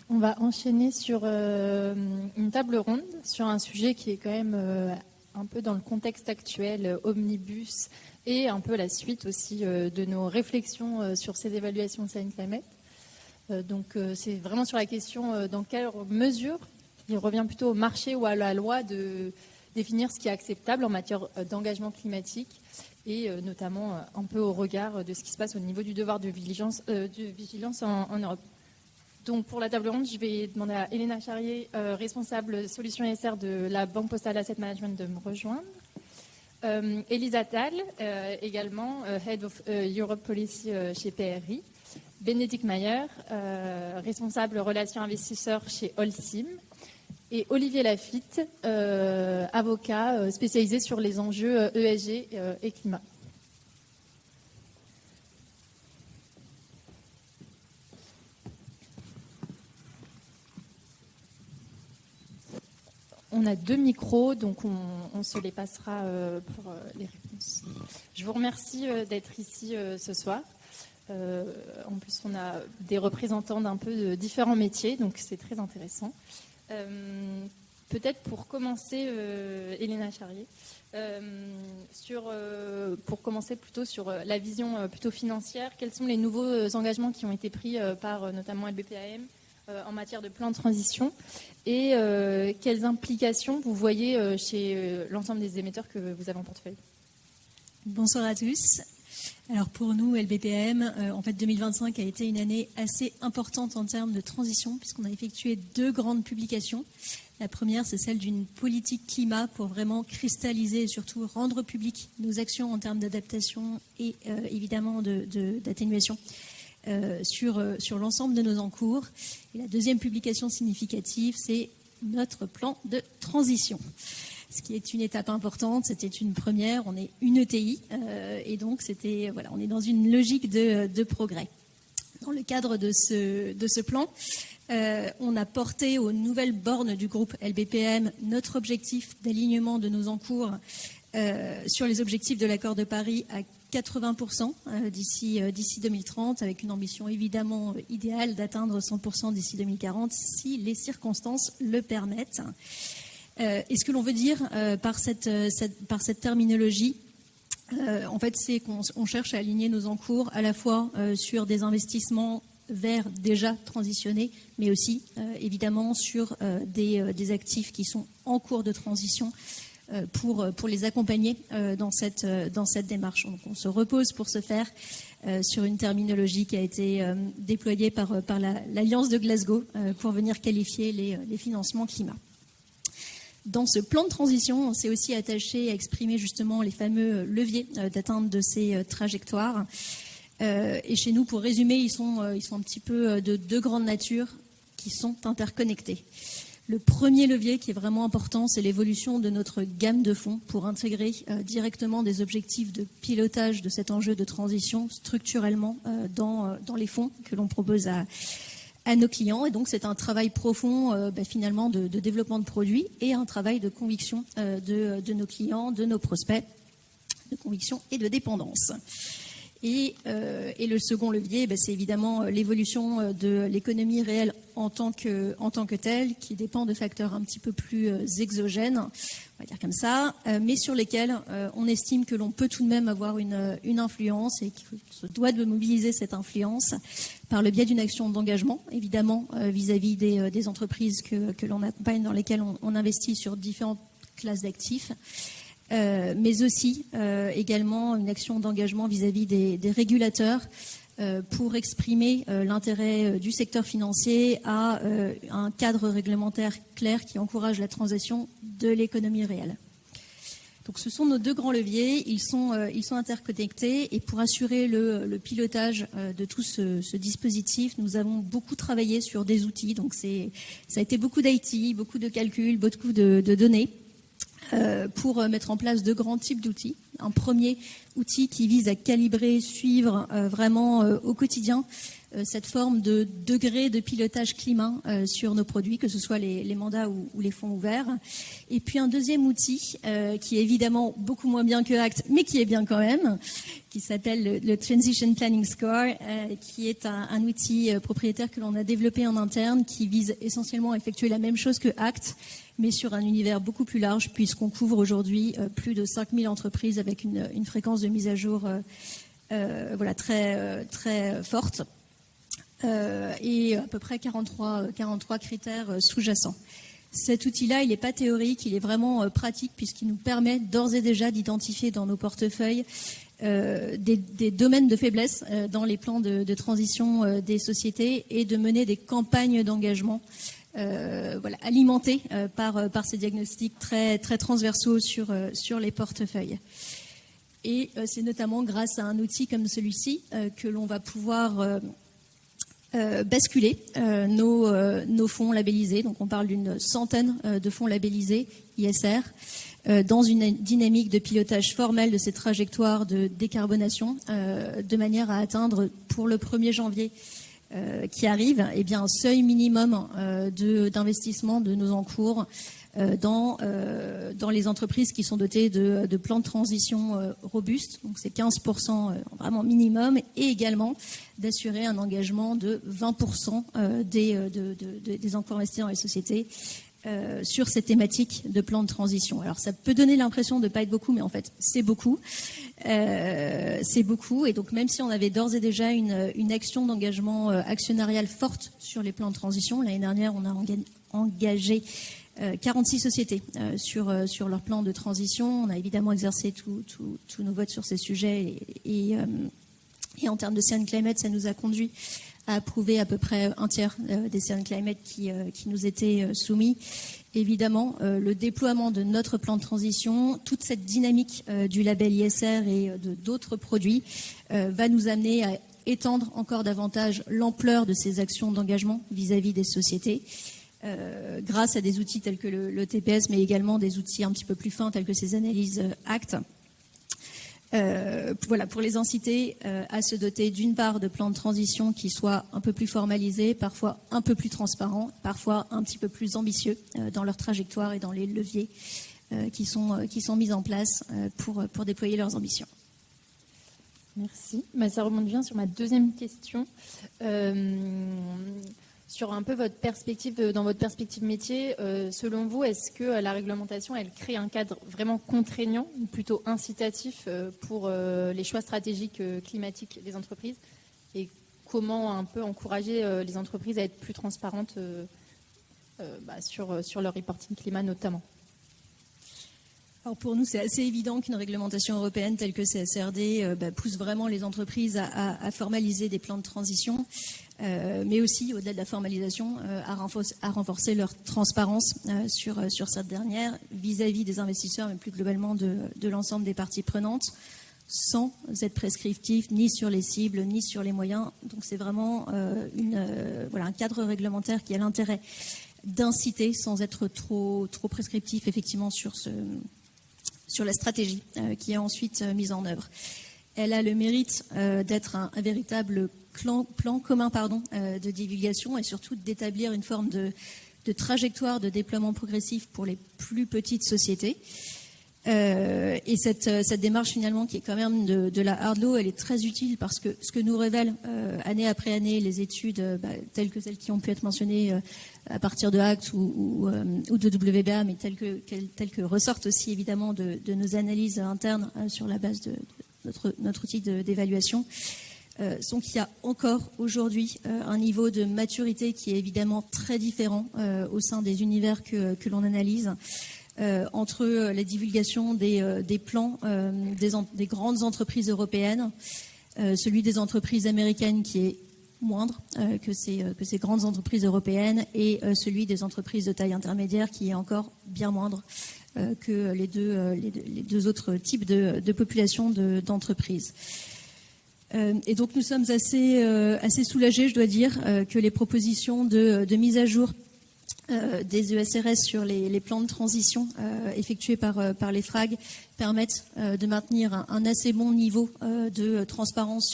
On va enchaîner sur une table ronde sur un sujet qui est quand même un peu dans le contexte actuel, omnibus, et un peu la suite aussi de nos réflexions sur ces évaluations Science Climate. Donc c'est vraiment sur la question dans quelle mesure il revient plutôt au marché ou à la loi de définir ce qui est acceptable en matière d'engagement climatique et notamment un peu au regard de ce qui se passe au niveau du devoir de vigilance en Europe. Donc pour la table ronde, je vais demander à Elena Charrier, responsable solutions ESR de la Banque Postale Asset Management, de me rejoindre. Elisa Tal, également Head of Europe Policy chez PRI. Bénédicte Mayer, responsable relations investisseurs chez Holcim. Et Olivier Lafitte, avocat spécialisé sur les enjeux ESG et climat. On a 2 micros, donc on se les passera pour les réponses. Je vous remercie d'être ici ce soir. En plus, on a des représentants d'un peu de différents métiers, donc c'est très intéressant. Peut-être pour commencer, Elena Charrier, pour commencer plutôt sur la vision plutôt financière, quels sont les nouveaux engagements qui ont été pris par notamment LBPAM en matière de plan de transition et quelles implications vous voyez chez l'ensemble des émetteurs que vous avez en portefeuille? Bonsoir à tous. Alors pour nous, LBPM, en fait 2025 a été une année assez importante en termes de transition puisqu'on a effectué 2 grandes publications. La première, c'est celle d'une politique climat pour vraiment cristalliser et surtout rendre public nos actions en termes d'adaptation et évidemment d'atténuation sur l'ensemble de nos encours. Et la deuxième publication significative, c'est notre plan de transition. Ce qui est une étape importante, c'était une première, on est une ETI et donc on est dans une logique de progrès. Dans le cadre de ce plan, on a porté aux nouvelles bornes du groupe LBPM notre objectif d'alignement de nos encours sur les objectifs de l'accord de Paris à 80% d'ici 2030, avec une ambition évidemment idéale d'atteindre 100% d'ici 2040 si les circonstances le permettent. Et ce que l'on veut dire par cette terminologie, en fait, c'est qu'on cherche à aligner nos encours à la fois sur des investissements verts déjà transitionnés, mais aussi évidemment sur des actifs qui sont en cours de transition pour les accompagner dans cette démarche. Donc on se repose pour ce faire sur une terminologie qui a été déployée par l'Alliance de Glasgow pour venir qualifier les financements climat. Dans ce plan de transition, on s'est aussi attaché à exprimer justement les fameux leviers d'atteinte de ces trajectoires. Et chez nous, pour résumer, ils sont un petit peu de 2 grandes natures qui sont interconnectées. Le premier levier qui est vraiment important, c'est l'évolution de notre gamme de fonds pour intégrer directement des objectifs de pilotage de cet enjeu de transition structurellement dans les fonds que l'on propose à nos clients. Et donc, c'est un travail profond finalement de développement de produits et un travail de conviction de nos clients, de nos prospects, de conviction et de dépendance. Et le second levier, c'est évidemment l'évolution de l'économie réelle en tant que telle, qui dépend de facteurs un petit peu plus exogènes, on va dire comme ça, mais sur lesquels on estime que l'on peut tout de même avoir une influence et qu'il se doit de mobiliser cette influence par le biais d'une action d'engagement, évidemment, vis-à-vis des entreprises que l'on accompagne, dans lesquelles on investit sur différentes classes d'actifs. Mais aussi également une action d'engagement vis-à-vis des régulateurs pour exprimer l'intérêt du secteur financier à un cadre réglementaire clair qui encourage la transition de l'économie réelle. Donc ce sont nos 2 grands leviers, ils sont interconnectés et pour assurer le pilotage de tout ce dispositif, nous avons beaucoup travaillé sur des outils. Donc ça a été beaucoup d'IT, beaucoup de calculs, beaucoup de données. Pour mettre en place 2 grands types d'outils. Un premier outil qui vise à calibrer, suivre vraiment au quotidien cette forme de degré de pilotage climat sur nos produits, que ce soit les mandats ou les fonds ouverts. Et puis un deuxième outil qui est évidemment beaucoup moins bien que Act, mais qui est bien quand même, qui s'appelle le Transition Planning Score, qui est un outil propriétaire que l'on a développé en interne, qui vise essentiellement à effectuer la même chose que ACT, mais sur un univers beaucoup plus large, puisqu'on couvre aujourd'hui plus de 5000 entreprises avec une fréquence de mise à jour très, très forte, et à peu près 43 critères sous-jacents. Cet outil-là, il n'est pas théorique, il est vraiment pratique, puisqu'il nous permet d'ores et déjà d'identifier dans nos portefeuilles des domaines de faiblesse dans les plans de transition des sociétés et de mener des campagnes d'engagement alimentées par ces diagnostics très, très transversaux sur les portefeuilles. Et c'est notamment grâce à un outil comme celui-ci que l'on va pouvoir basculer nos fonds labellisés. Donc on parle d'une centaine de fonds labellisés ISR dans une dynamique de pilotage formel de ces trajectoires de décarbonation de manière à atteindre pour le 1er janvier qui arrive un seuil minimum d'investissement de nos encours dans les entreprises qui sont dotées de plans de transition robustes. Donc c'est 15% vraiment minimum, et également d'assurer un engagement de 20% des encours investis dans les sociétés sur cette thématique de plan de transition. Alors ça peut donner l'impression de ne pas être beaucoup, mais en fait c'est beaucoup. C'est beaucoup, et donc même si on avait d'ores et déjà une action d'engagement actionnarial forte sur les plans de transition, l'année dernière on a engagé 46 sociétés sur leur plan de transition. On a évidemment exercé tous nos votes sur ces sujets, et en termes de CN Climate, ça nous a conduit à approuver à peu près un tiers des CN Climate qui nous étaient soumis. Évidemment, le déploiement de notre plan de transition, toute cette dynamique du label ISR et d'autres produits va nous amener à étendre encore davantage l'ampleur de ces actions d'engagement vis-à-vis des sociétés. Grâce à des outils tels que le TPS, mais également des outils un petit peu plus fins tels que ces analyses ACT, pour les inciter à se doter d'une part de plans de transition qui soient un peu plus formalisés, parfois un peu plus transparents, parfois un petit peu plus ambitieux dans leur trajectoire et dans les leviers qui sont mis en place pour déployer leurs ambitions. Merci. Ça remonte bien sur ma deuxième question. Sur un peu votre perspective, dans votre perspective métier, selon vous, est-ce que la réglementation, elle crée un cadre vraiment contraignant ou plutôt incitatif pour les choix stratégiques climatiques des entreprises, et comment un peu encourager les entreprises à être plus transparentes sur leur reporting climat notamment? Alors pour nous, c'est assez évident qu'une réglementation européenne telle que CSRD pousse vraiment les entreprises à formaliser des plans de transition, mais aussi, au-delà de la formalisation, à renforcer leur transparence sur cette dernière vis-à-vis des investisseurs, mais plus globalement de l'ensemble des parties prenantes, sans être prescriptif ni sur les cibles, ni sur les moyens. Donc c'est vraiment un cadre réglementaire qui a l'intérêt d'inciter, sans être trop prescriptif, effectivement, sur la stratégie qui est ensuite mise en œuvre. Elle a le mérite d'être un véritable plan commun de divulgation, et surtout d'établir une forme de trajectoire de déploiement progressif pour les plus petites sociétés. Et cette démarche finalement qui est quand même de la hard law, elle est très utile, parce que ce que nous révèlent année après année les études telles que celles qui ont pu être mentionnées à partir de ACT ou de WBA, mais telles que ressortent aussi évidemment de nos analyses internes sur la base de notre outil d'évaluation, sont qu'il y a encore aujourd'hui un niveau de maturité qui est évidemment très différent au sein des univers que l'on analyse. Entre la divulgation des plans des grandes entreprises européennes, celui des entreprises américaines qui est moindre que ces grandes entreprises européennes, et celui des entreprises de taille intermédiaire qui est encore bien moindre que les deux autres types de populations d'entreprises. Et donc nous sommes assez soulagés, je dois dire, que les propositions de mise à jour des ESRS sur les plans de transition effectués par les FRAG permettent de maintenir un assez bon niveau de transparence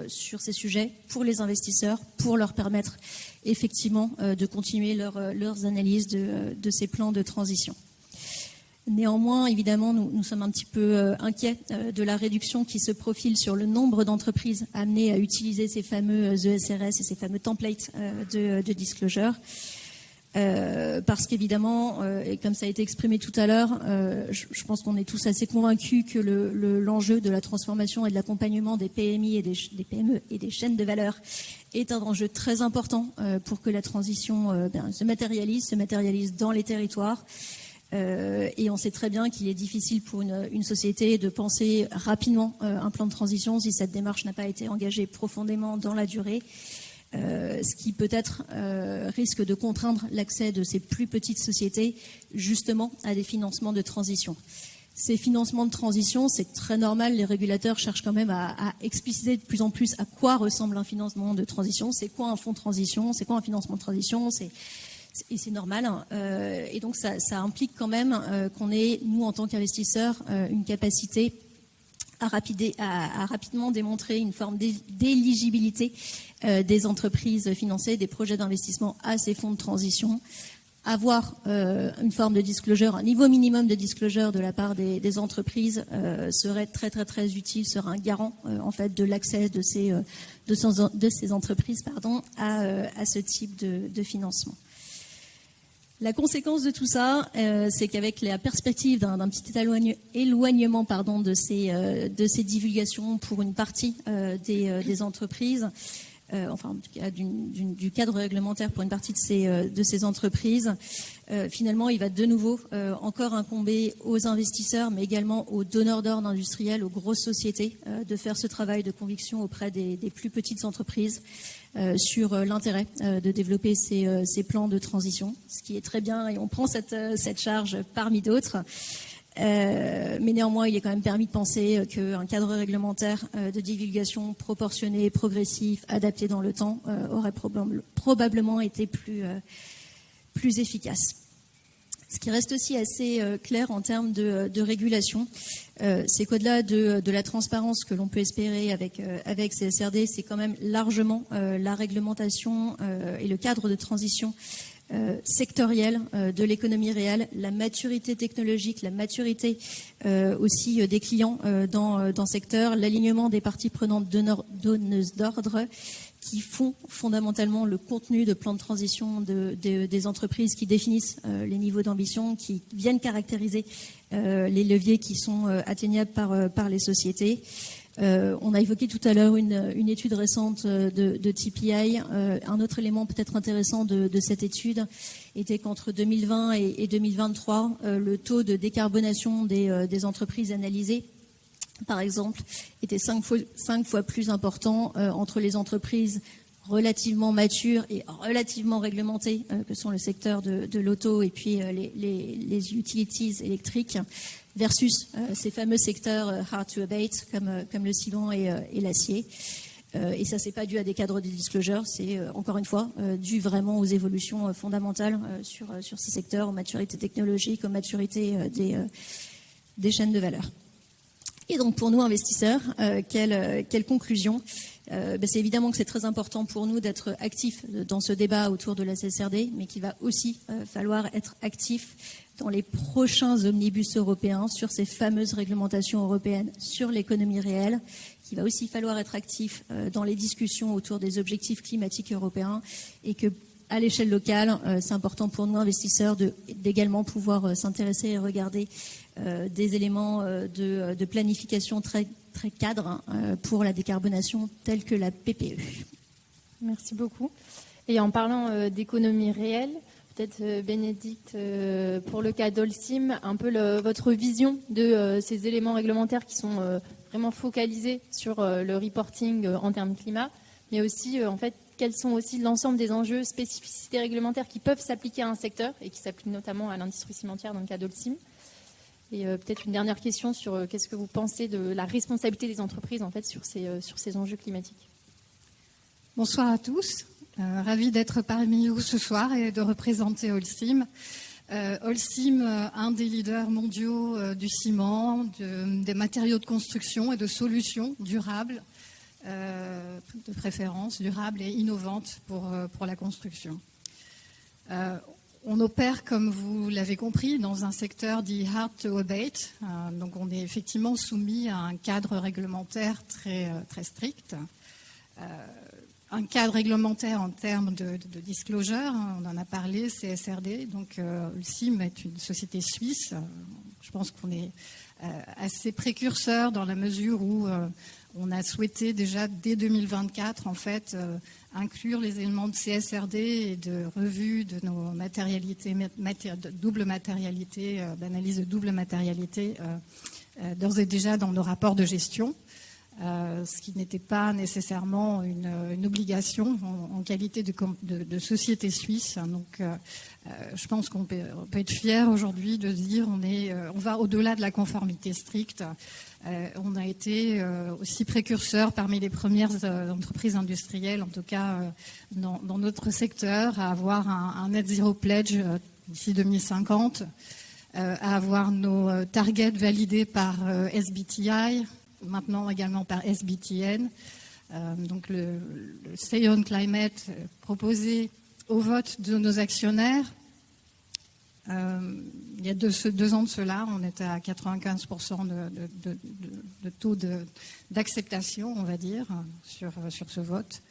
sur ces sujets pour les investisseurs, pour leur permettre effectivement de continuer leurs analyses de ces plans de transition. Néanmoins, évidemment, nous sommes un petit peu inquiets de la réduction qui se profile sur le nombre d'entreprises amenées à utiliser ces fameux ESRS et ces fameux templates de disclosure. Parce qu'évidemment, et comme ça a été exprimé tout à l'heure, je pense qu'on est tous assez convaincus que l'enjeu de la transformation et de l'accompagnement des PMI et des PME et des chaînes de valeur est un enjeu très important pour que la transition se matérialise dans les territoires. Et on sait très bien qu'il est difficile pour une société de penser rapidement un plan de transition si cette démarche n'a pas été engagée profondément dans la durée. Ce qui peut-être risque de contraindre l'accès de ces plus petites sociétés justement à des financements de transition. Ces financements de transition, c'est très normal, les régulateurs cherchent quand même à expliciter de plus en plus à quoi ressemble un financement de transition, c'est quoi un fonds de transition, c'est quoi un financement de transition, et c'est normal. Et donc ça implique quand même qu'on ait, nous en tant qu'investisseurs, une capacité à rapidement démontrer une forme d'éligibilité des entreprises financées, des projets d'investissement à ces fonds de transition, avoir une forme de disclosure, un niveau minimum de disclosure de la part des entreprises serait très très très utile, serait un garant en fait de l'accès de ces entreprises à ce type de financement. La conséquence de tout ça, c'est qu'avec la perspective d'un petit éloignement de ces divulgations pour une partie des entreprises, enfin en tout cas du cadre réglementaire pour une partie de ces entreprises, finalement il va de nouveau encore incomber aux investisseurs, mais également aux donneurs d'ordre industriels, aux grosses sociétés, de faire ce travail de conviction auprès des plus petites entreprises sur l'intérêt de développer ces plans de transition, ce qui est très bien et on prend cette charge parmi d'autres. Mais néanmoins, il est quand même permis de penser qu'un cadre réglementaire de divulgation proportionné, progressif, adapté dans le temps aurait probablement été plus efficace. Ce qui reste aussi assez clair en termes de régulation, c'est qu'au-delà de la transparence que l'on peut espérer avec CSRD, c'est quand même largement la réglementation et le cadre de transition sectorielle de l'économie réelle, la maturité technologique, la maturité aussi des clients dans le secteur, l'alignement des parties prenantes donneuses d'ordre qui font fondamentalement le contenu de plans de transition des entreprises, qui définissent les niveaux d'ambition, qui viennent caractériser les leviers qui sont atteignables par les sociétés. On a évoqué tout à l'heure une étude récente de TPI. Un autre élément peut-être intéressant de cette étude était qu'entre 2020 et 2023, le taux de décarbonation des entreprises analysées, par exemple, était 5 fois plus important entre les entreprises relativement matures et relativement réglementées que sont le secteur de l'auto et puis les utilities électriques versus ces fameux secteurs hard to abate comme le ciment et l'acier. Et ça, c'est pas dû à des cadres de disclosure, c'est encore une fois dû vraiment aux évolutions fondamentales sur ces secteurs, aux maturités technologiques, aux maturités des chaînes de valeur. Et donc pour nous investisseurs, quelle conclusion ? C'est évidemment que c'est très important pour nous d'être actifs dans ce débat autour de la CSRD, mais qu'il va aussi falloir être actifs dans les prochains omnibus européens sur ces fameuses réglementations européennes sur l'économie réelle, qu'il va aussi falloir être actifs dans les discussions autour des objectifs climatiques européens et que à l'échelle locale, c'est important pour nous investisseurs d'également pouvoir s'intéresser et regarder des éléments de planification très, très cadres pour la décarbonation tels que la PPE. Merci beaucoup. Et en parlant d'économie réelle, peut-être Bénédicte, pour le cas d'Holcim, un peu votre vision de ces éléments réglementaires qui sont vraiment focalisés sur le reporting en termes climat, mais aussi en fait quels sont aussi l'ensemble des enjeux, spécificités réglementaires qui peuvent s'appliquer à un secteur et qui s'appliquent notamment à l'industrie cimentière dans le cas d'Holcim. Et peut-être une dernière question sur qu'est-ce que vous pensez de la responsabilité des entreprises en fait sur ces enjeux climatiques. Bonsoir à tous, ravi d'être parmi vous ce soir et de représenter Holcim. Holcim, un des leaders mondiaux du ciment, des matériaux de construction et de solutions durables, de préférence durables et innovantes pour la construction. On opère, comme vous l'avez compris, dans un secteur dit hard to abate. Donc on est effectivement soumis à un cadre réglementaire très, très strict. Un cadre réglementaire en termes de disclosure, on en a parlé, CSRD. Donc Holcim est une société suisse. Je pense qu'on est assez précurseur dans la mesure où on a souhaité déjà dès 2024 en fait inclure les éléments de CSRD et de revue de nos matérialités, double matérialité, d'analyse de double matérialité d'ores et déjà dans nos rapports de gestion. Ce qui n'était pas nécessairement une obligation en qualité de société suisse. Donc, je pense qu'on peut être fier aujourd'hui de se dire on va au-delà de la conformité stricte. On a été aussi précurseur parmi les premières entreprises industrielles, en tout cas dans notre secteur, à avoir un net zero pledge d'ici 2050, à avoir nos targets validés par SBTI, maintenant également par SBTN. Donc le Say on Climate proposé au vote de nos actionnaires. Il y a 2 ans de cela, on était à 95% de taux d'acceptation, on va dire, sur ce vote.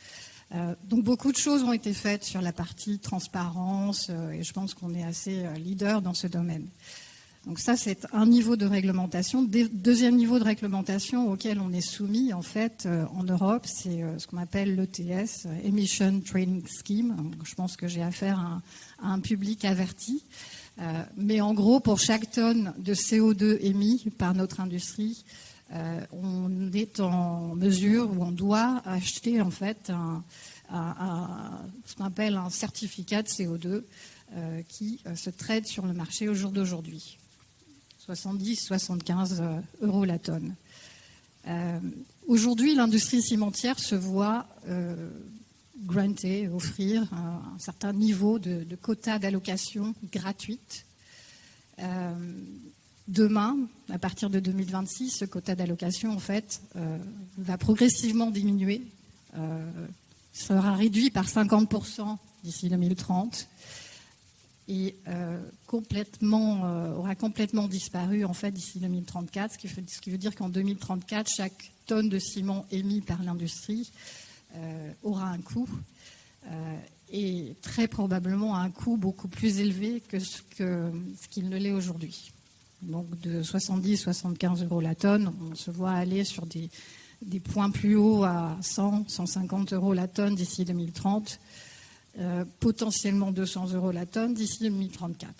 Donc beaucoup de choses ont été faites sur la partie transparence et je pense qu'on est assez leader dans ce domaine. Donc ça, c'est un niveau de réglementation. Deuxième niveau de réglementation auquel on est soumis, en fait, en Europe, c'est ce qu'on appelle l'ETS, Emission Trading Scheme. Donc, je pense que j'ai affaire à un public averti. Mais en gros, pour chaque tonne de CO2 émis par notre industrie, on est en mesure ou on doit acheter, en fait, ce qu'on appelle un certificat de CO2 qui se trade sur le marché au jour d'aujourd'hui. 70-75 euros la tonne. Aujourd'hui, l'industrie cimentière se voit granter, offrir un certain niveau de quota d'allocation gratuite. Demain, à partir de 2026, ce quota d'allocation, en fait, va progressivement diminuer. Sera réduit par 50% d'ici 2030. Et aura complètement disparu en fait d'ici 2034, ce qui veut dire qu'en 2034, chaque tonne de ciment émis par l'industrie aura un coût et très probablement un coût beaucoup plus élevé que ce qu'il ne l'est aujourd'hui. Donc de 70-75 euros la tonne, on se voit aller sur des points plus hauts à 100-150 euros la tonne d'ici 2030. Potentiellement 200 euros la tonne d'ici 2034.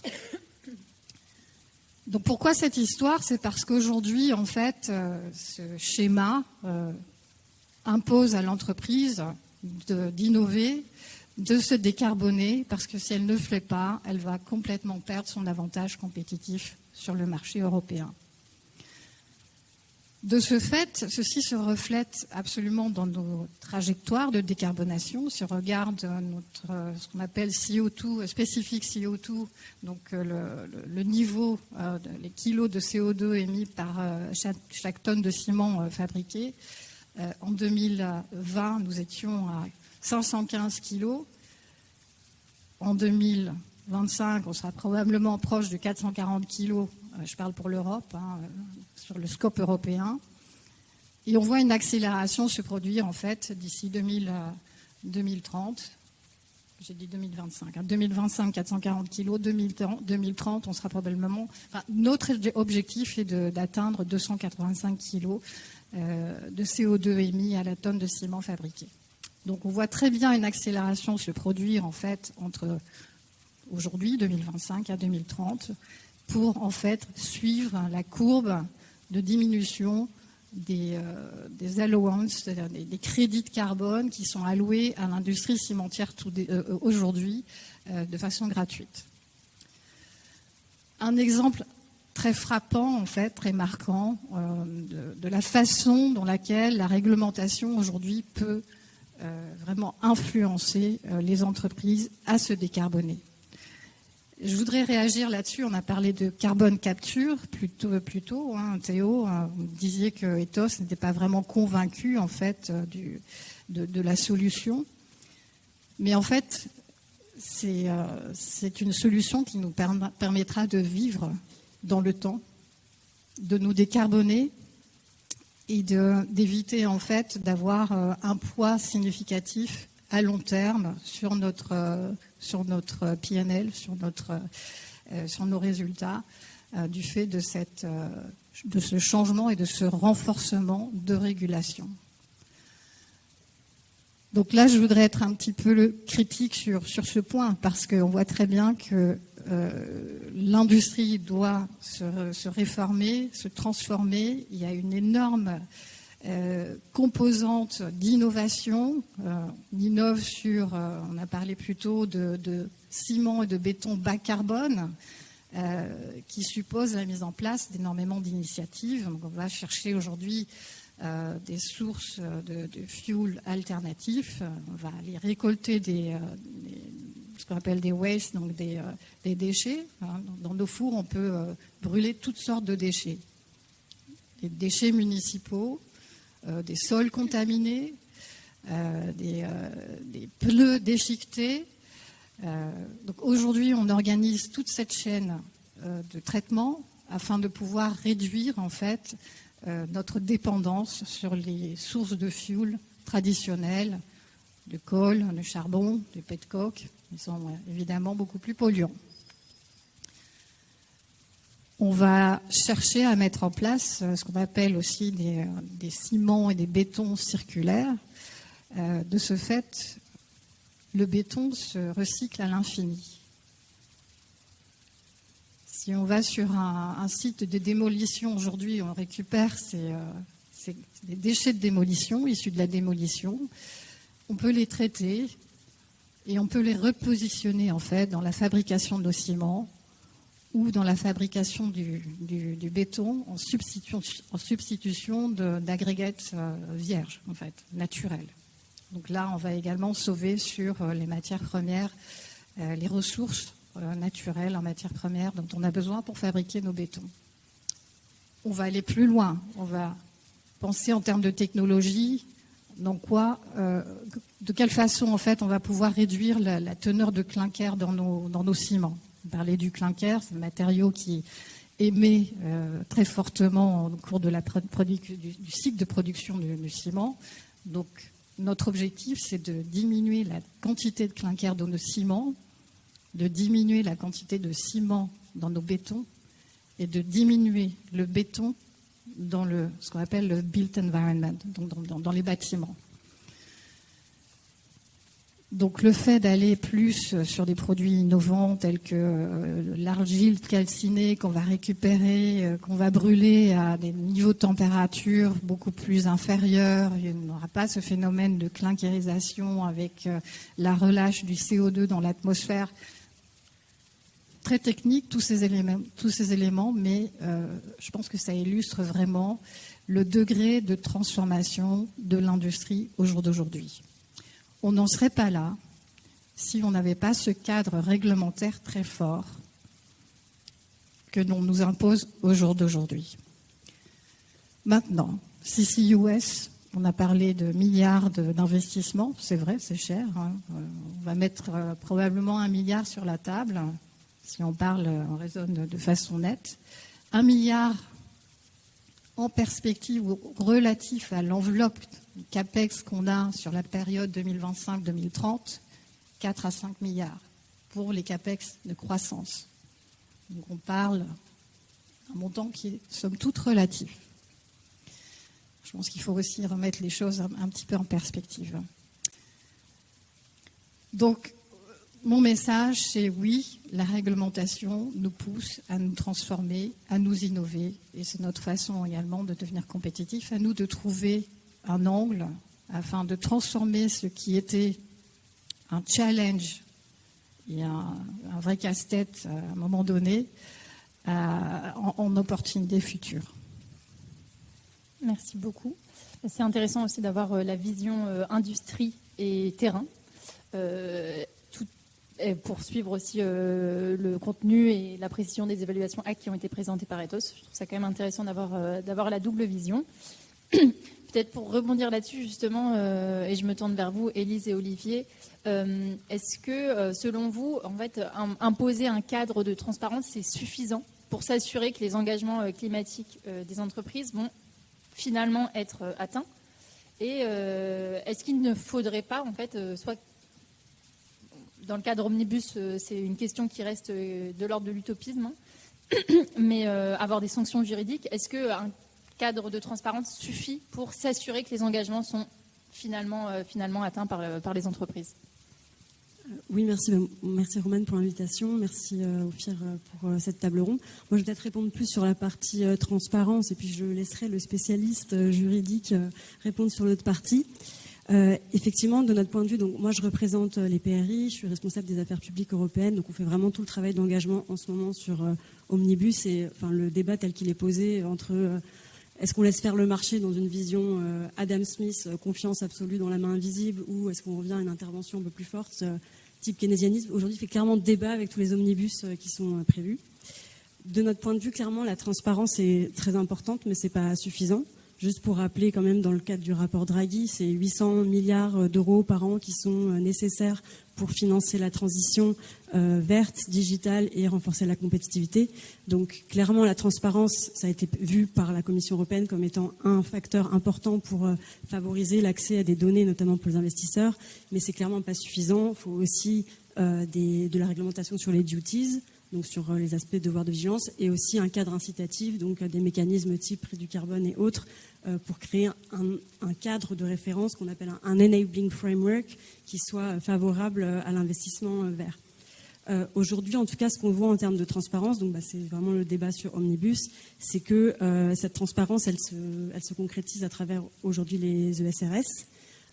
Donc pourquoi cette histoire ? C'est parce qu'aujourd'hui, en fait, ce schéma impose à l'entreprise d'innover, de se décarboner, parce que si elle ne le fait pas, elle va complètement perdre son avantage compétitif sur le marché européen. De ce fait, ceci se reflète absolument dans nos trajectoires de décarbonation. Si on regarde ce qu'on appelle CO2, spécifique CO2, donc le niveau, les kilos de CO2 émis par chaque tonne de ciment fabriqué, en 2020, nous étions à 515 kilos. En 2025, on sera probablement proche de 440 kilos. Je parle pour l'Europe, sur le scope européen. Et on voit une accélération se produire, en fait, d'ici 2030. J'ai dit 2025. 2025, 440 kilos. 2030, on sera probablement... notre objectif est d'atteindre 285 kilos de CO2 émis à la tonne de ciment fabriqué. Donc on voit très bien une accélération se produire, en fait, entre aujourd'hui, 2025 à 2030, pour en fait suivre la courbe de diminution des allowances, c'est-à-dire des crédits de carbone qui sont alloués à l'industrie cimentière aujourd'hui de façon gratuite. Un exemple très frappant, en fait, très marquant de la façon dont laquelle la réglementation aujourd'hui peut vraiment influencer les entreprises à se décarboner. Je voudrais réagir là-dessus. On a parlé de carbone capture plus tôt. Théo, vous disiez que Ethos n'était pas vraiment convaincu en fait de la solution. Mais en fait, c'est une solution qui nous permettra de vivre dans le temps, de nous décarboner et d'éviter en fait d'avoir un poids significatif à long terme sur notre PNL, sur nos résultats, du fait de ce changement et de ce renforcement de régulation. Donc là, je voudrais être un petit peu critique sur ce point, parce qu'on voit très bien que l'industrie doit se réformer, se transformer. Il y a une énorme composante d'innovation. On innove on a parlé plutôt de ciment et de béton bas carbone, qui suppose la mise en place d'énormément d'initiatives. Donc on va chercher aujourd'hui des sources de fuel alternatifs. On va aller récolter ce qu'on appelle des wastes, donc des déchets. Dans nos fours, on peut brûler toutes sortes de déchets. Des déchets municipaux, des sols contaminés, des pneus déchiquetés. Donc aujourd'hui, on organise toute cette chaîne de traitement afin de pouvoir réduire en fait notre dépendance sur les sources de fuel traditionnelles, de colle, de charbon, de petcoke, qui sont évidemment beaucoup plus polluants. On va chercher à mettre en place ce qu'on appelle aussi des ciments et des bétons circulaires. De ce fait, le béton se recycle à l'infini. Si on va sur un site de démolition aujourd'hui, on récupère des déchets de démolition issus de la démolition. On peut les traiter et on peut les repositionner en fait dans la fabrication de nos ciments ou dans la fabrication du béton en substitution d'agrégates vierges, en fait, naturels. Donc là, on va également sauver sur les matières premières, les ressources naturelles en matières premières dont on a besoin pour fabriquer nos bétons. On va aller plus loin. On va penser en termes de technologie, de quelle façon en fait on va pouvoir réduire la teneur de clinker dans nos ciments. On parlait du clinker, c'est un matériau qui émet très fortement au cours du cycle de production du ciment. Donc notre objectif, c'est de diminuer la quantité de clinker dans nos ciments, de diminuer la quantité de ciment dans nos bétons et de diminuer le béton dans ce qu'on appelle le built environment, donc dans les bâtiments. Donc le fait d'aller plus sur des produits innovants tels que l'argile calcinée qu'on va récupérer, qu'on va brûler à des niveaux de température beaucoup plus inférieurs, il n'y aura pas ce phénomène de clinkérisation avec la relâche du CO2 dans l'atmosphère. Très technique, tous ces éléments, mais je pense que ça illustre vraiment le degré de transformation de l'industrie au jour d'aujourd'hui. On n'en serait pas là si on n'avait pas ce cadre réglementaire très fort que l'on nous impose au jour d'aujourd'hui. Maintenant, CCUS, on a parlé de milliards d'investissements, c'est vrai, c'est cher. On va mettre probablement 1 milliard sur la table, si on raisonne de façon nette. 1 milliard en perspective ou relatif à l'enveloppe CAPEX qu'on a sur la période 2025-2030, 4 à 5 milliards pour les CAPEX de croissance. Donc on parle d'un montant qui est somme toute relatif. Je pense qu'il faut aussi remettre les choses un petit peu en perspective. Donc, mon message, c'est oui, la réglementation nous pousse à nous transformer, à nous innover, et c'est notre façon également de devenir compétitif, à nous de trouver un angle afin de transformer ce qui était un challenge et un vrai casse-tête à un moment donné en opportunité future. Merci beaucoup. C'est intéressant aussi d'avoir la vision industrie et terrain. Pour suivre aussi le contenu et la précision des évaluations actes qui ont été présentées par Ethos. Je trouve ça quand même intéressant d'avoir la double vision. peut-être pour rebondir là-dessus justement, et je me tourne vers vous, Élise et Olivier, est-ce que selon vous, en fait, imposer un cadre de transparence, c'est suffisant pour s'assurer que les engagements climatiques des entreprises vont finalement être atteints? Et est-ce qu'il ne faudrait pas, en fait, soit dans le cadre omnibus, c'est une question qui reste de l'ordre de l'utopisme, hein, mais avoir des sanctions juridiques, est-ce qu'un cadre de transparence suffit pour s'assurer que les engagements sont finalement atteints par les entreprises? Oui, merci Romane pour l'invitation, merci Ophir pour cette table ronde. Moi, je vais peut-être répondre plus sur la partie transparence et puis je laisserai le spécialiste juridique répondre sur l'autre partie. Effectivement, de notre point de vue, donc moi je représente les PRI, je suis responsable des affaires publiques européennes, donc on fait vraiment tout le travail d'engagement en ce moment sur Omnibus et enfin, le débat tel qu'il est posé entre est-ce qu'on laisse faire le marché dans une vision Adam Smith, confiance absolue dans la main invisible, ou est-ce qu'on revient à une intervention un peu plus forte, type keynésianisme? Aujourd'hui, il fait clairement débat avec tous les omnibus qui sont prévus. De notre point de vue, clairement, la transparence est très importante, mais ce n'est pas suffisant. Juste pour rappeler quand même, dans le cadre du rapport Draghi, c'est 800 milliards d'euros par an qui sont nécessaires pour financer la transition verte, digitale et renforcer la compétitivité. Donc clairement, la transparence, ça a été vu par la Commission européenne comme étant un facteur important pour favoriser l'accès à des données, notamment pour les investisseurs. Mais c'est clairement pas suffisant. Il faut aussi de la réglementation sur les duties, donc sur les aspects de devoir de vigilance, et aussi un cadre incitatif, donc des mécanismes type prix du carbone et autres, pour créer un cadre de référence qu'on appelle un enabling framework qui soit favorable à l'investissement vert. Aujourd'hui, en tout cas, ce qu'on voit en termes de transparence, donc c'est vraiment le débat sur Omnibus, c'est que cette transparence, elle se concrétise à travers aujourd'hui les ESRS.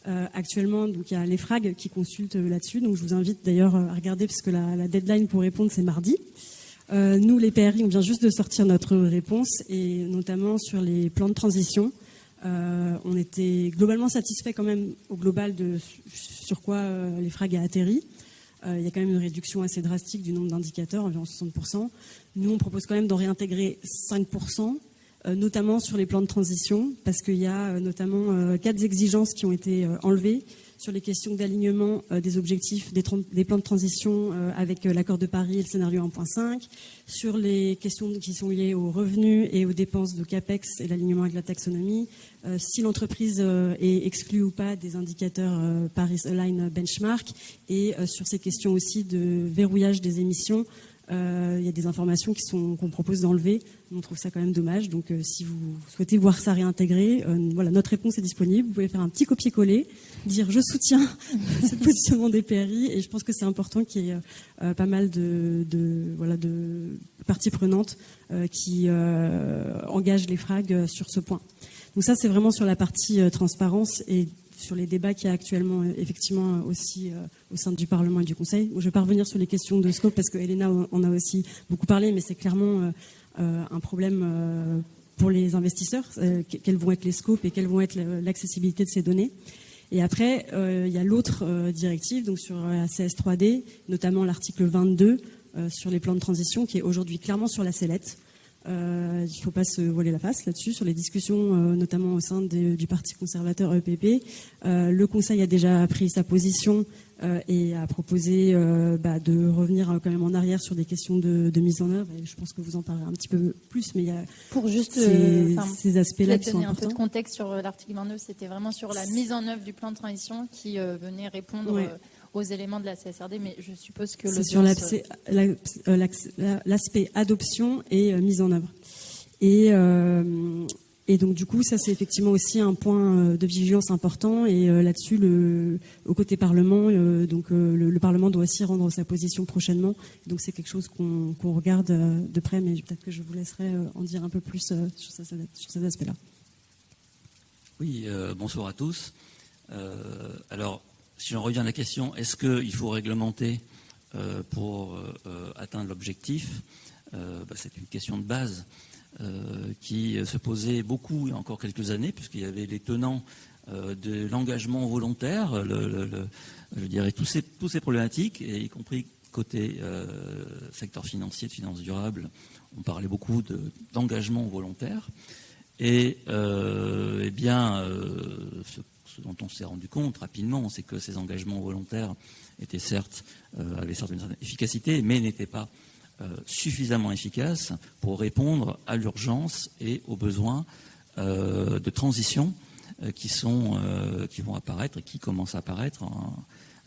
Actuellement, donc, il y a l'EFRAG qui consulte là-dessus, donc je vous invite d'ailleurs à regarder parce que la deadline pour répondre c'est mardi. Nous, les PRI, on vient juste de sortir notre réponse et notamment sur les plans de transition. On était globalement satisfait quand même au global de sur quoi l'EFRAG a atterri. Il y a quand même une réduction assez drastique du nombre d'indicateurs, environ 60%. Nous, on propose quand même d'en réintégrer 5%. Notamment sur les plans de transition, parce qu'il y a notamment 4 exigences qui ont été enlevées sur les questions d'alignement des objectifs des plans de transition avec l'accord de Paris et le scénario 1.5, sur les questions qui sont liées aux revenus et aux dépenses de CAPEX et l'alignement avec la taxonomie, si l'entreprise est exclue ou pas des indicateurs Paris Align Benchmark, et sur ces questions aussi de verrouillage des émissions. Il y a des informations qu'on propose d'enlever. On trouve ça quand même dommage. Donc, si vous souhaitez voir ça réintégré, voilà, notre réponse est disponible. Vous pouvez faire un petit copier-coller, dire je soutiens ce positionnement des PRI. Et je pense que c'est important qu'il y ait pas mal de parties prenantes qui engagent les FRAG sur ce point. Donc ça, c'est vraiment sur la partie transparence et sur les débats qu'il y a actuellement effectivement aussi au sein du Parlement et du Conseil. Je vais pas revenir sur les questions de scope parce que Elena en a aussi beaucoup parlé, mais c'est clairement un problème pour les investisseurs. Quels vont être les scopes et quelle vont être l'accessibilité de ces données. Et après, il y a l'autre directive, donc sur la CS3D, notamment l'article 22 sur les plans de transition, qui est aujourd'hui clairement sur la sellette. Il ne faut pas se voiler la face là-dessus, sur les discussions, notamment au sein du Parti conservateur EPP. Le Conseil a déjà pris sa position et a proposé de revenir quand même en arrière sur des questions de mise en œuvre. Et je pense que vous en parlerez un petit peu plus, mais il y a pour juste ces aspects-là qui sont importants. Un peu de contexte sur l'article 29, c'était vraiment sur la mise en œuvre du plan de transition qui venait répondre... Ouais. Aux éléments de la CSRD, mais je suppose que c'est sur l'aspect adoption et mise en œuvre. Et donc du coup, ça c'est effectivement aussi un point de vigilance important. Et là-dessus, au côté Parlement, le Parlement doit aussi rendre sa position prochainement. Donc c'est quelque chose qu'on regarde de près, mais peut-être que je vous laisserai en dire un peu plus sur cet aspect-là. Oui, bonsoir à tous. Alors, si j'en reviens à la question, est-ce qu'il faut réglementer pour atteindre l'objectif ? C'est une question de base qui se posait beaucoup il y a encore quelques années, puisqu'il y avait les tenants de l'engagement volontaire, je dirais toutes ces problématiques, et y compris côté secteur financier, de finances durables, on parlait beaucoup d'engagement volontaire. Et eh bien, ce dont on s'est rendu compte rapidement, c'est que ces engagements volontaires avaient certes une certaine efficacité, mais n'étaient pas suffisamment efficaces pour répondre à l'urgence et aux besoins de transition qui vont apparaître et qui commencent à apparaître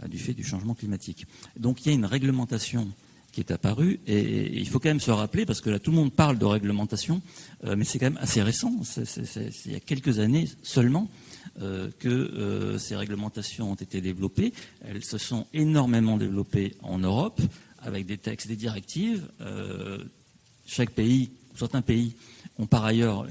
du fait du changement climatique. Donc il y a une réglementation qui est apparue et il faut quand même se rappeler, parce que là tout le monde parle de réglementation, mais c'est quand même assez récent, c'est il y a quelques années seulement que ces réglementations ont été développées. Elles se sont énormément développées en Europe avec des textes, des directives. Chaque pays, certains pays ont par ailleurs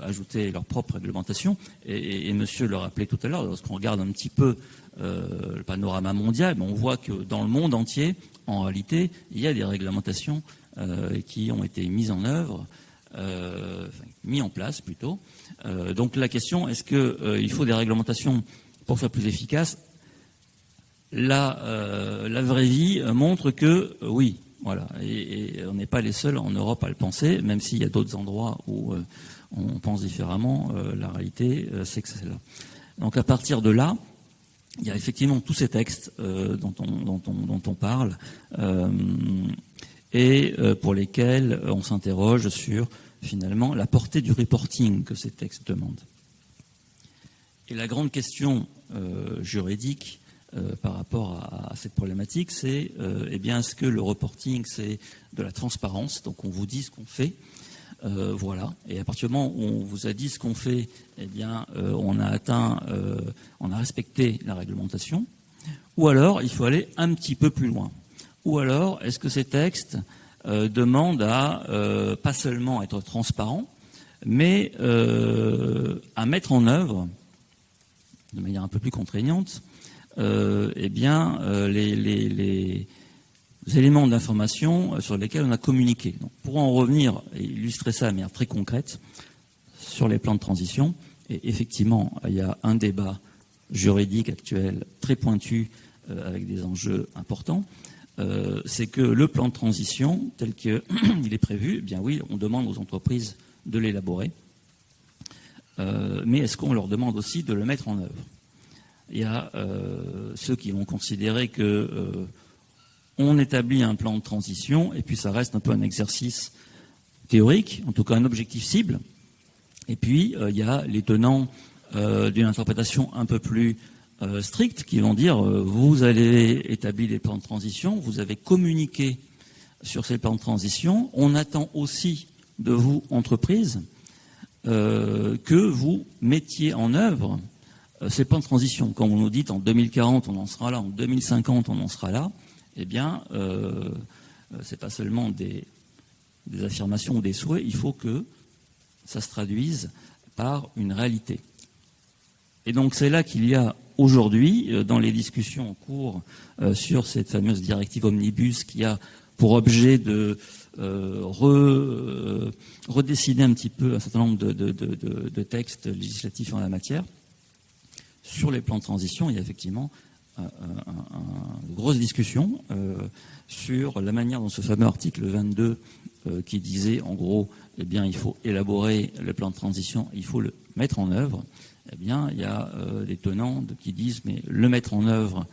ajouté leur propre réglementation et monsieur le rappelait tout à l'heure, lorsqu'on regarde un petit peu le panorama mondial, on voit que dans le monde entier, en réalité, il y a des réglementations qui ont été mises en œuvre, mis en place plutôt. Donc la question, est-ce qu'il faut des réglementations pour faire plus efficace ? La vraie vie montre que oui, voilà. Et on n'est pas les seuls en Europe à le penser, même s'il y a d'autres endroits où on pense différemment. La réalité, c'est que c'est là. Donc à partir de là, il y a effectivement tous ces textes dont on parle et pour lesquels on s'interroge sur finalement la portée du reporting que ces textes demandent. Et la grande question juridique par rapport à cette problématique, c'est eh bien, est-ce que le reporting, c'est de la transparence, donc on vous dit ce qu'on fait, voilà, et à partir du moment où on vous a dit ce qu'on fait, eh bien, on a respecté la réglementation, ou alors il faut aller un petit peu plus loin, ou alors est-ce que ces textes demandent à pas seulement être transparents, mais à mettre en œuvre de manière un peu plus contraignante eh bien, les éléments d'information sur lesquels on a communiqué. Donc, pour en revenir et illustrer ça de manière très concrète sur les plans de transition, et effectivement, il y a un débat juridique actuel très pointu avec des enjeux importants, c'est que le plan de transition, tel qu'il est prévu, eh bien oui, on demande aux entreprises de l'élaborer, mais est-ce qu'on leur demande aussi de le mettre en œuvre ? Il y a ceux qui vont considérer que on établit un plan de transition et puis ça reste un peu un exercice théorique, en tout cas un objectif cible. Et puis il y a les tenants d'une interprétation un peu plus stricte qui vont dire vous avez établi des plans de transition, vous avez communiqué sur ces plans de transition, on attend aussi de vous, entreprises, que vous mettiez en œuvre ces plans de transition. Quand vous nous dites en 2040 on en sera là, en 2050 on en sera là, eh bien, c'est pas seulement des affirmations ou des souhaits, il faut que ça se traduise par une réalité. Et donc c'est là qu'il y a aujourd'hui, dans les discussions en cours sur cette fameuse directive Omnibus qui a pour objet de redessiner un petit peu un certain nombre de textes législatifs en la matière. Sur les plans de transition, il y a effectivement une grosse discussion sur la manière dont ce fameux article 22 qui disait en gros, eh bien, il faut élaborer le plan de transition, il faut le mettre en œuvre. Eh bien, il y a des tenants qui disent, mais le mettre en œuvre,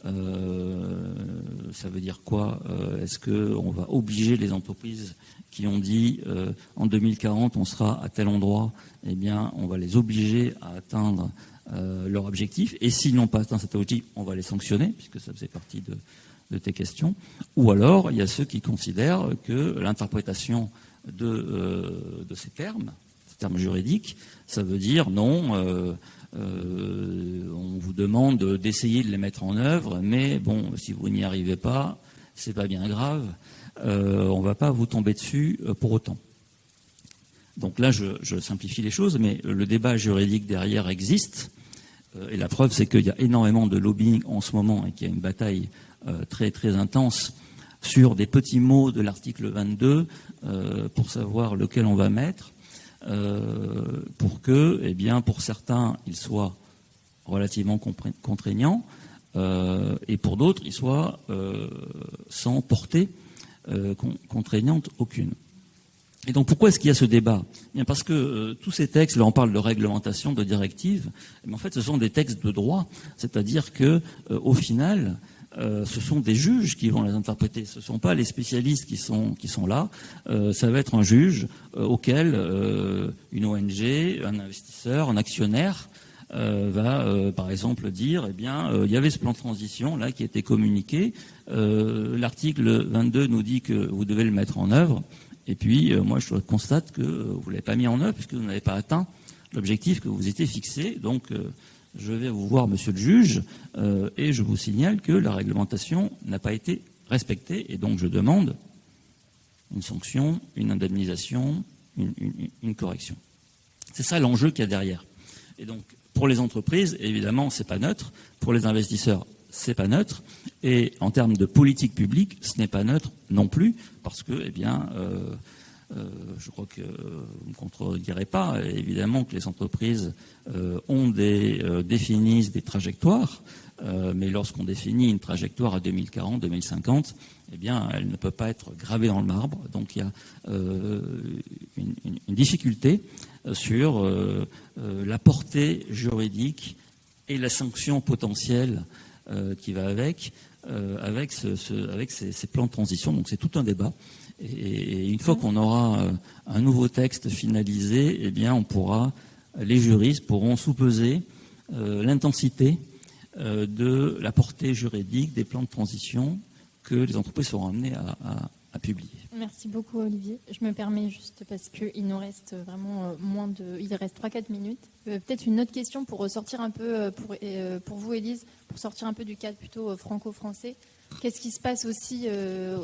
ça veut dire quoi ? Est-ce qu'on va obliger les entreprises qui ont dit en 2040 on sera à tel endroit, eh bien, on va les obliger à atteindre leur objectif, et s'ils n'ont pas atteint cet objectif, on va les sanctionner, puisque ça faisait partie de tes questions. Ou alors, il y a ceux qui considèrent que l'interprétation de ces termes juridiques, ça veut dire non, on vous demande d'essayer de les mettre en œuvre, mais bon, si vous n'y arrivez pas, c'est pas bien grave, on va pas vous tomber dessus pour autant. Donc là, je simplifie les choses, mais le débat juridique derrière existe. Et la preuve, c'est qu'il y a énormément de lobbying en ce moment et qu'il y a une bataille très très intense sur des petits mots de l'article 22 pour savoir lequel on va mettre, pour que, eh bien, pour certains, il soit relativement contraignant et pour d'autres, il soit sans portée contraignante aucune. Et donc pourquoi est-ce qu'il y a ce débat ? Bien parce que tous ces textes, là on parle de réglementation, de directives, mais en fait ce sont des textes de droit, c'est-à-dire que au final, ce sont des juges qui vont les interpréter. Ce ne sont pas les spécialistes qui sont là. Ça va être un juge auquel une ONG, un investisseur, un actionnaire va, par exemple, dire, eh bien, il y avait ce plan de transition là qui a été communiqué. L'article 22 nous dit que vous devez le mettre en œuvre. Et puis, moi, je constate que vous ne l'avez pas mis en œuvre puisque vous n'avez pas atteint l'objectif que vous étiez fixé. Donc, je vais vous voir, monsieur le juge, et je vous signale que la réglementation n'a pas été respectée. Et donc, je demande une sanction, une indemnisation, une correction. C'est ça l'enjeu qu'il y a derrière. Et donc, pour les entreprises, évidemment, c'est pas neutre. Pour les investisseurs, c'est pas neutre. Et en termes de politique publique, ce n'est pas neutre non plus, parce que, eh bien, je crois que vous ne contredirez pas, évidemment, que les entreprises définissent des trajectoires, mais lorsqu'on définit une trajectoire à 2040, 2050, eh bien, elle ne peut pas être gravée dans le marbre. Donc, il y a une difficulté sur la portée juridique et la sanction potentielle qui va avec ces plans de transition. Donc, c'est tout un débat. Et une fois qu'on aura un nouveau texte finalisé, eh bien, les juristes pourront sous-peser l'intensité de la portée juridique des plans de transition que les entreprises seront amenées à publier. Merci beaucoup, Olivier. Je me permets juste parce qu'il nous reste vraiment il reste 3-4 minutes. Peut-être une autre question pour ressortir un peu, pour vous, Élise, pour sortir un peu du cadre plutôt franco-français. Qu'est-ce qui se passe aussi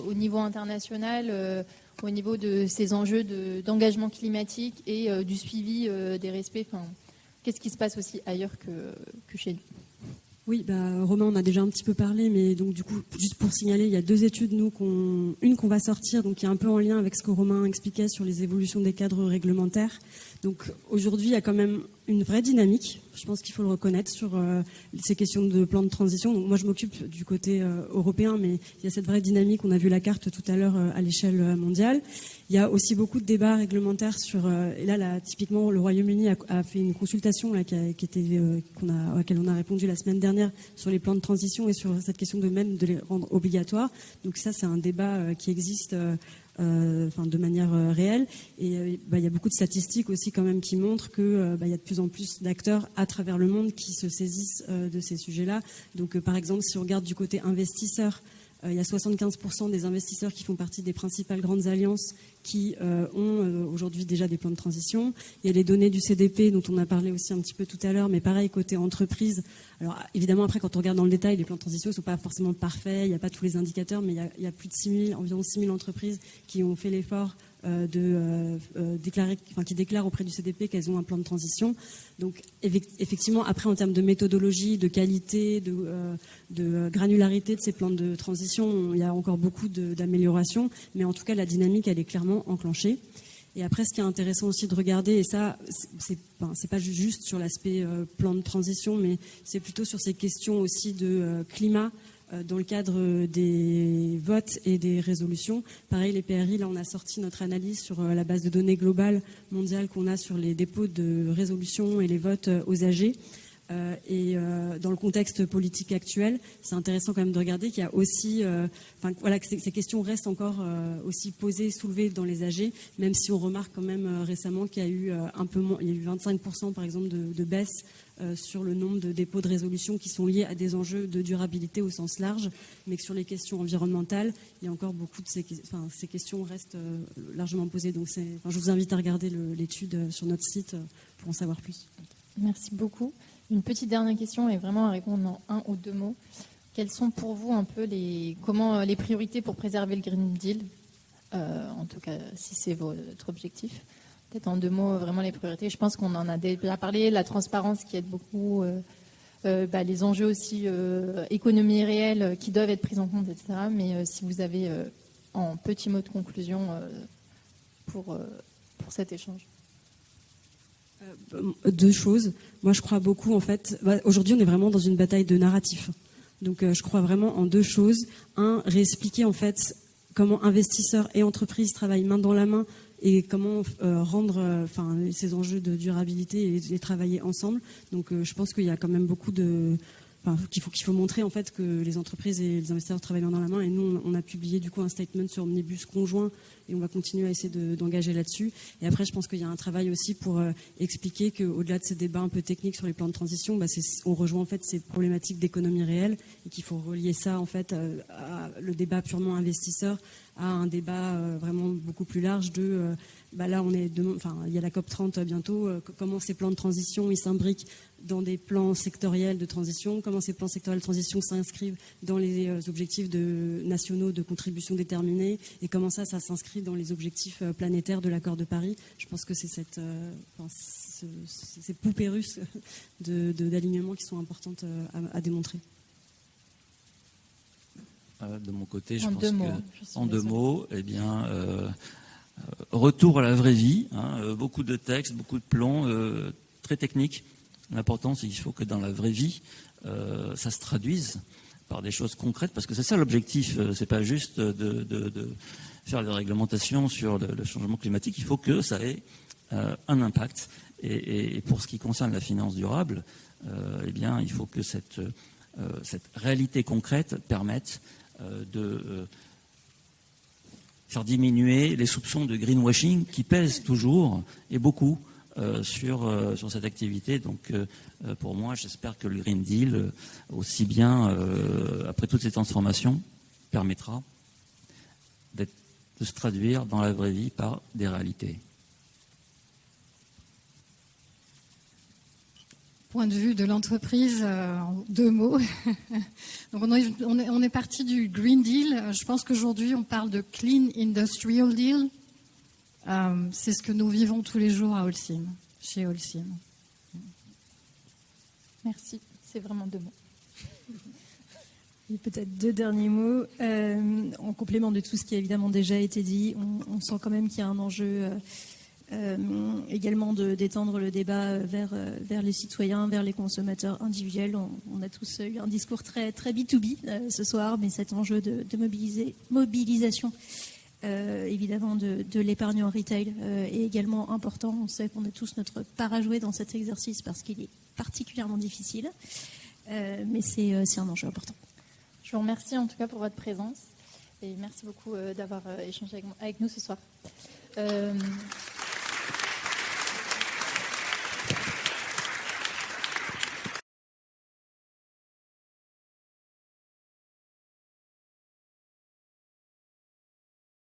au niveau international, au niveau de ces enjeux d'engagement climatique et du suivi des respects, qu'est-ce qui se passe aussi ailleurs que chez nous ? Oui, Romain, on a déjà un petit peu parlé, mais donc du coup, juste pour signaler, il y a 2 études, une qu'on va sortir, donc qui est un peu en lien avec ce que Romain expliquait sur les évolutions des cadres réglementaires. Donc aujourd'hui, il y a quand même une vraie dynamique, je pense qu'il faut le reconnaître, sur ces questions de plan de transition. Donc moi, je m'occupe du côté européen, mais il y a cette vraie dynamique, on a vu la carte tout à l'heure à l'échelle mondiale. Il y a aussi beaucoup de débats réglementaires sur... et là, typiquement, le Royaume-Uni a fait une consultation là, à laquelle on a répondu la semaine dernière sur les plans de transition et sur cette question de même de les rendre obligatoires. Donc ça, c'est un débat qui existe de manière réelle. Et il y a beaucoup de statistiques aussi quand même qui montrent que il y a de plus en plus d'acteurs à travers le monde qui se saisissent de ces sujets-là. Donc par exemple, si on regarde du côté investisseur, il y a 75% des investisseurs qui font partie des principales grandes alliances qui ont aujourd'hui déjà des plans de transition. Il y a les données du CDP dont on a parlé aussi un petit peu tout à l'heure, mais pareil côté entreprise. Alors évidemment après quand on regarde dans le détail, les plans de transition ne sont pas forcément parfaits, il n'y a pas tous les indicateurs, mais il y a plus de environ 6 000 entreprises qui ont fait l'effort qui déclarent auprès du CDP qu'elles ont un plan de transition. Donc effectivement, après en termes de méthodologie, de qualité, de granularité de ces plans de transition, il y a encore beaucoup d'améliorations, mais en tout cas la dynamique elle est clairement enclenchée. Et après, ce qui est intéressant aussi de regarder, et ça, c'est pas juste sur l'aspect plan de transition, mais c'est plutôt sur ces questions aussi de climat, dans le cadre des votes et des résolutions. Pareil, les PRI, là, on a sorti notre analyse sur la base de données globale mondiale qu'on a sur les dépôts de résolutions et les votes aux AG. Dans le contexte politique actuel, c'est intéressant quand même de regarder qu'il y a aussi, que ces questions restent encore aussi posées, soulevées dans les AG, même si on remarque quand même récemment qu'il y a eu il y a eu 25% par exemple de baisse sur le nombre de dépôts de résolution qui sont liés à des enjeux de durabilité au sens large, mais que sur les questions environnementales, il y a encore beaucoup de ces questions restent largement posées. Donc je vous invite à regarder l'étude sur notre site pour en savoir plus. Merci beaucoup. Une petite dernière question et vraiment à répondre en 1 ou 2 mots. Quelles sont pour vous un peu les priorités pour préserver le Green Deal, en tout cas si c'est votre objectif? Peut-être en 2 mots vraiment les priorités. Je pense qu'on en a déjà parlé, la transparence qui aide beaucoup, les enjeux aussi économie réelle qui doivent être pris en compte, etc. Mais si vous avez en petits mots de conclusion pour cet échange. 2 choses. Moi, je crois beaucoup, en fait. Aujourd'hui, on est vraiment dans une bataille de narratif. Donc, je crois vraiment en 2 choses. 1, réexpliquer, en fait, comment investisseurs et entreprises travaillent main dans la main et comment rendre ces enjeux de durabilité et les travailler ensemble. Donc je pense qu'il y a quand même beaucoup qu'il faut montrer en fait que les entreprises et les investisseurs travaillent main dans la main. Et nous, on a publié du coup un statement sur Omnibus conjoint et on va continuer à essayer d'engager là-dessus. Et après, je pense qu'il y a un travail aussi pour expliquer qu'au-delà de ces débats un peu techniques sur les plans de transition, on rejoint en fait ces problématiques d'économie réelle et qu'il faut relier ça en fait à le débat purement investisseur à un débat vraiment beaucoup plus large de là il y a la COP30 bientôt, comment ces plans de transition ils s'imbriquent dans des plans sectoriels de transition, comment ces plans sectoriels de transition s'inscrivent dans les objectifs nationaux de contribution déterminés et comment ça s'inscrit dans les objectifs planétaires de l'accord de Paris. Je pense que c'est ces poupées russes d'alignement qui sont importantes à démontrer. De mon côté, je pense que en deux mots, eh bien, retour à la vraie vie, beaucoup de textes, beaucoup de plans, très techniques. L'important, c'est qu'il faut que dans la vraie vie, ça se traduise par des choses concrètes, parce que c'est ça l'objectif. C'est pas juste de faire des réglementations sur le changement climatique. Il faut que ça ait un impact. Et pour ce qui concerne la finance durable, eh bien, il faut que cette réalité concrète permette de faire diminuer les soupçons de greenwashing qui pèsent toujours et beaucoup sur cette activité. Donc pour moi, j'espère que le Green Deal, aussi bien après toutes ces transformations, permettra de se traduire dans la vraie vie par des réalités. Point de vue de l'entreprise, en deux mots. Donc on est parti du Green Deal. Je pense qu'aujourd'hui, on parle de Clean Industrial Deal. C'est ce que nous vivons tous les jours à Holcim, chez Holcim. Merci, c'est vraiment deux mots. Et peut-être deux derniers mots. En complément de tout ce qui a évidemment déjà été dit, on sent quand même qu'il y a un enjeu également d'étendre le débat vers les citoyens, vers les consommateurs individuels. On a tous eu un discours très, très B2B ce soir, mais cet enjeu de mobilisation évidemment de l'épargne en retail est également important. On sait qu'on a tous notre part à jouer dans cet exercice parce qu'il est particulièrement difficile, mais c'est un enjeu important. Je vous remercie en tout cas pour votre présence et merci beaucoup d'avoir échangé avec nous ce soir.